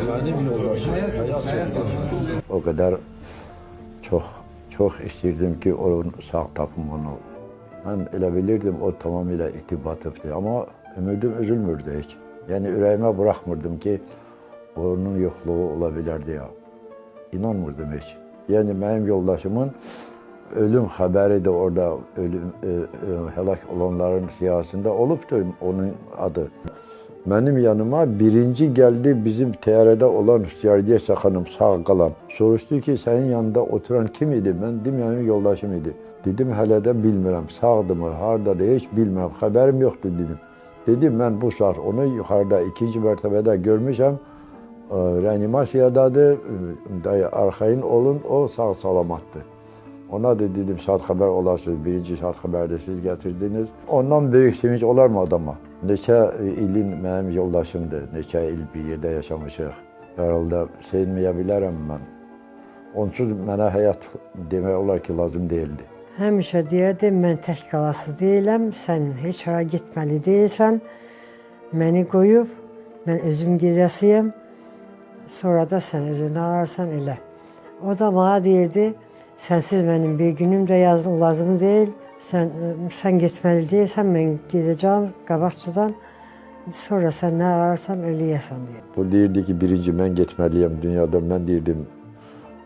Benim yoldaşım, hayat yoldaşım. O kadar çok istirdim ki onun sağ tapım onu. Ben elə bilirdim o tamamıyla itibatıbdı ama ümidim üzülmürdü hiç. Yani yüreğime bırakmırdım ki onun yokluğu olabilirdi ya. İnanmırdım hiç. Yani benim yoldaşımın ölüm haberi de orada helak olanların siyasında olup da onun adı. Benim yanıma birinci geldi bizim TR'de olan Hüsyariye Sakanım sağ kalan. Soruştu ki senin yanında oturan kim idi? Ben dedim benim yoldaşım idi. Dedim hele de bilmiyorum sağdı mı harda da hiç bilmiyorum haberim yoktu dedim. Dedim ben bu saat onu yukarıda ikinci mertebede görmüşüm. Reanimasyadadır, dayı Arkay'ın olun o sağ salamattı. Ona da dedim saat haber olasınız, birinci saat haberde siz getirdiniz. Ondan büyük sevinç olar mı adama? Neçə ilin benim yoldaşımdır, neçə il bir yerde yaşamışıq. Herhalde sevmeyebilirim ben. Onsuz mənə həyat demək olar ki lazım değildi. Həmişə deyərdim, mən tək qalası deyiləm, sən heç hara getməli deyilsən. Məni qoyub, mən özüm gedəsiyəm. Sonra da sən özünü ağarsan elə. O da bana deyirdi, sənsiz mənim bir günüm də lazım deyil. Sən getməli deyilsən, mən gedəcəm qabaqçadan. Sonra sən nə ararsan eləyəsən deyə. Bu deyirdi ki birinci mən getməliyəm dünyada, mən deyirdim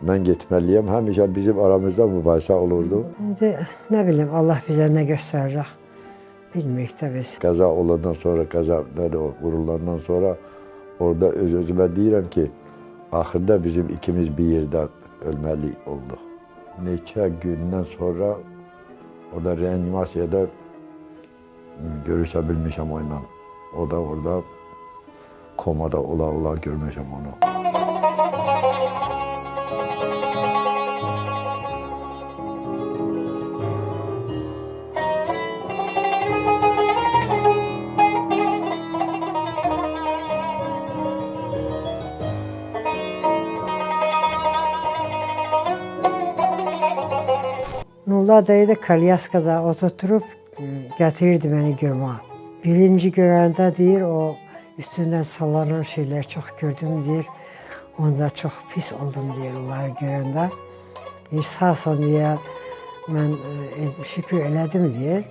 mən getməliyəm. Həmişə bizim aramızda mübahisə olurdu. İndi nə bilim, Allah bizə nə göstərir, bilmirik də biz. Qəza olandan sonra, qəza vurulandan sonra orada öz-özümə deyirəm ki, axırda bizim ikimiz bir yerdə ölməli olduq. Neçə gündən sonra orada reanimasiyada görüşə bilmişəm onunla. O da orada komada ola görmüşəm onu. Nurla dayı da Kalyaska'da oturtup getirirdi beni görmeye. Birinci görende deyir, o üstünden sallanan şeyler çok gördüm deyir. Onda çok pis oldum deyir onları görende. Sağsan diye ben şükür elədim deyir.